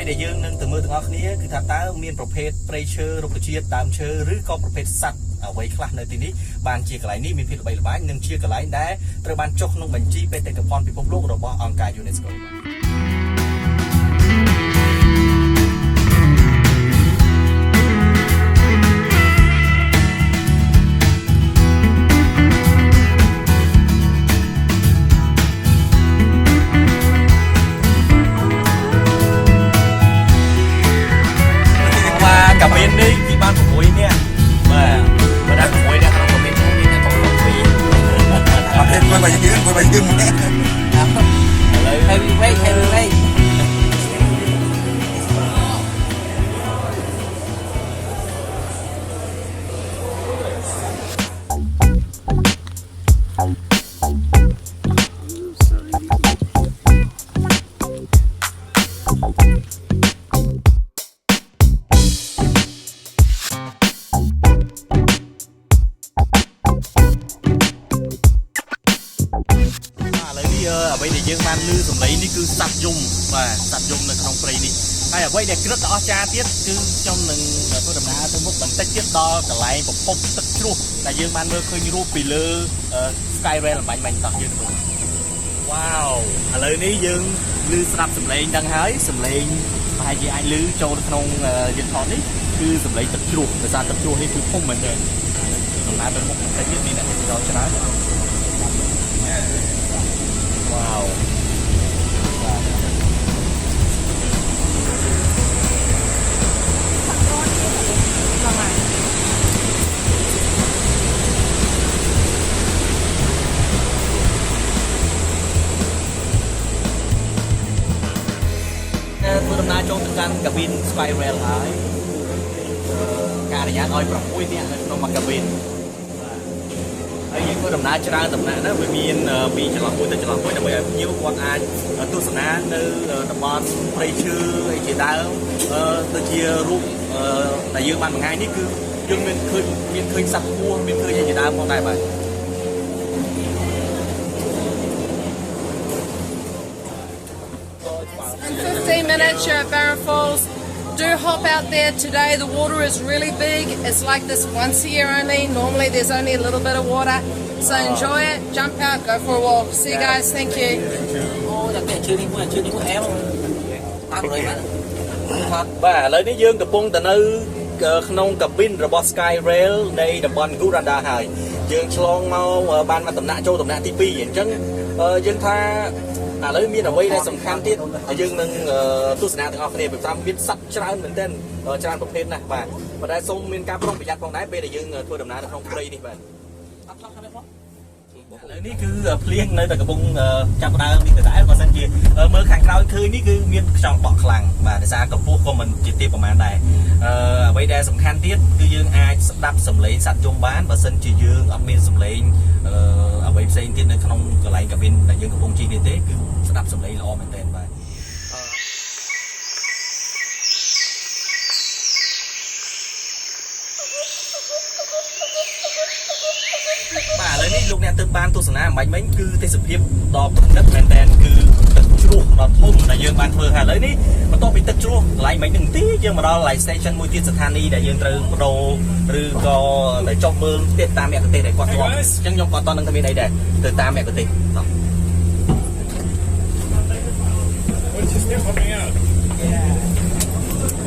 vậy để dương nâng từ mưa từ ngõ khía cứ tháp tá miềnประเภท pressure រុក្ខជាតិដើមឈើឬក៏ប្រភេទសត្វអ្វីខ្លះនៅទីនេះបានជាកន្លែងនេះមានភាពល្បីល្បាញនិងជាកន្លែងដែលត្រូវបានចុះក្នុងបញ្ជីបេតិកភណ្ឌពិភពលោករបស់អង្គការ UNESCO កាបៀននេះគឺបាន6នាក់បាទបើដាក់6នាក់ក្នុងកាបៀននេះតែต้อง2អត់ទេគាត់បើយើងម្នាក់ឥឡូវ heavyweight អ្វីដែលយើងបានលឺសំឡេងនេះគឺសត្វយំបាទសត្វយំនៅក្នុងព្រៃនេះហើយអ្វីដែលក្រឹតអស្ចារ្យទៀតគឺខ្ញុំនឹងធ្វើដំណើរទៅមុខបន្តិចទៀតដល់កន្លែងប្រភពទឹកជ្រោះដែលយើងបានមើលឃើញរូបពីលើ Sky Rail ល្បាញៗតោះយើងទៅមើលវ៉ាវឥឡូវនេះយើងលឺស្ដាប់សំឡេងដឹងហើយសំឡេងប្រហែលជាអាចលឺចូលក្នុងយើងថតនេះគឺសំឡេងទឹកជ្រោះដោយសារទឹកជ្រោះនេះគឺធំមែនទេដំណើរទៅមុខបន្តិចទៀតមានអ្នកទៅដល់ច្រើនWow. Tôiដំណើរចូលទៅកាន់កាប៊ីន Sky Rail ហើយការអនុញ្ញាតឲ្យ6នាក់នៅក្នុងមួយកាប៊ីនហើយយើងធ្វើដំណើរច្រើនដំណាក់ណាវាមានពីចន្លោះមួយទៅចន្លោះមួយដើម្បីឲ្យភ្ញៀវគាត់អាចទស្សនានៅតំបន់ព្រៃឈើអីជាដើមដូចជារូបដែលយើងបានបង្ហាញនេះគឺយើងមានឃើញសត្វពស់មានឃើញអីជាដើមផងដែរបាទ15 minutes you're at Barra Falls. Do hop out there today. The water is really big. It's like this once a year only. Normally there's only a little bit of water. So enjoy it. Jump out. Go for a walk. See you guys. Thank you. Và ឥឡូវនេះយើងកំពុងទៅនៅក្នុងកាប៊ីនរបស់ Sky Rail នៃតំបន់ Guranda ហើយយើងឆ្លងមកបានមកដំណាក់ចូលដំណាក់ទី2អញ្ចឹងយើងថាឥឡូវមានអ្វីដែលសំខាន់ទៀតហើយយើងនឹងទស្សនាទាំងអស់គ្នាពីតាមមានសត្វច្រើនមែនទែនច្រើនប្រភេទណាស់បាទប៉ុន្តែសូមមានការប្រុងប្រយ័ត្នផងដែរពេលដែលយើងធ្វើដំណើរនៅក្នុងព្រៃនេះបាទឥឡូវនេះគឺភ្លៀងនៅតែកំពុងចាប់ដើមនេះទៅដែរបើសិនជាមើលខាងក្រោយឃើញនេះគឺមានខ្យល់បក់ខ្លាំងបាទដោយសារកម្ពស់ក៏មិនជាទាបប្រហែលដែរអ្វីដែលសំខាន់ទៀតគឺយើងអាចស្ដាប់សំឡេងសត្វយំបានបើសិនជាយើងអត់មានសំឡេងអ្វីផ្សេងទៀតនៅក្នុងកន្លែងកាប៊ីនដែលយើងកំពុងជិះនេះទេគឺស្ដាប់សំឡេងល្អមែនទែនបាទបាទឥឡូវនេះលោកអ្នកទើបបានទស្សនាអំបញ្ញមិញគឺទេសភាពដ៏ប្រណិតមែនទែនគឺទឹកជ្រោះដ៏ធំដែលយើងបានធ្វើហើយឥឡូវនេះបន្ទាប់ពីទឹកជ្រោះកន្លែងមិញនឹងទីយើងមកដល់កន្លែង station មួយទៀតស្ថានីយ៍ដែលយើងត្រូវបដូរឬក៏ទៅចុះមើលទៀតតាមមគ្គុទ្ទេសក៍ដែលគាត់ស្គាល់អញ្ចឹងខ្ញុំក៏អត់ទាន់នឹងមានអីដែរទៅតាមមគ្គុទ្ទេសក៍ណោះ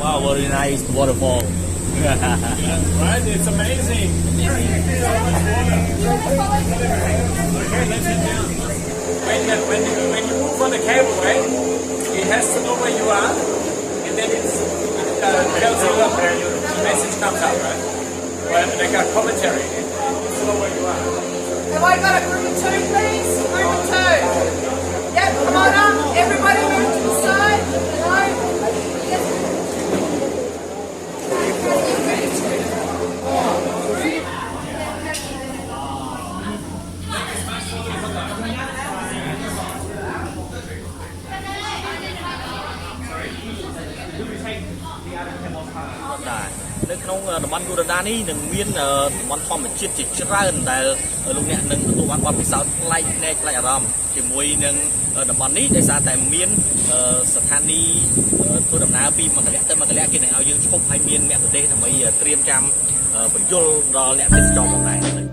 Wow, very nice waterfall. Right, it's amazing. Okay, let's head down. When you move on the cable, right, it has to know where you are, and then it tells you up there, the message comes out, right? Well, they got commentary. It needs to know where you are. Have I got a group of two, please? Group of two. Yep, come on up. Everybody move to the side. Hello. តំបន់យូរ៉ាដានេះនឹងមានតំបន់ធម្មជាតិជាច្រើនដែលលោកអ្នកនឹងទទួលបានបទពិសោធន៍ប្លែកភ្នែកប្លែកអារម្មណ៍ជាមួយនឹងតំបន់នេះដោយសារតែមានស្ថានីយ៍ធ្វើដំណើរពីមួយកន្លែងទៅមួយកន្លែងគេនឹងឲ្យយើងឈប់ឲ្យមានអ្នកប្រទេសដើម្បីត្រៀមចាំបញ្យលដល់អ្នកទេសចរផងដែរ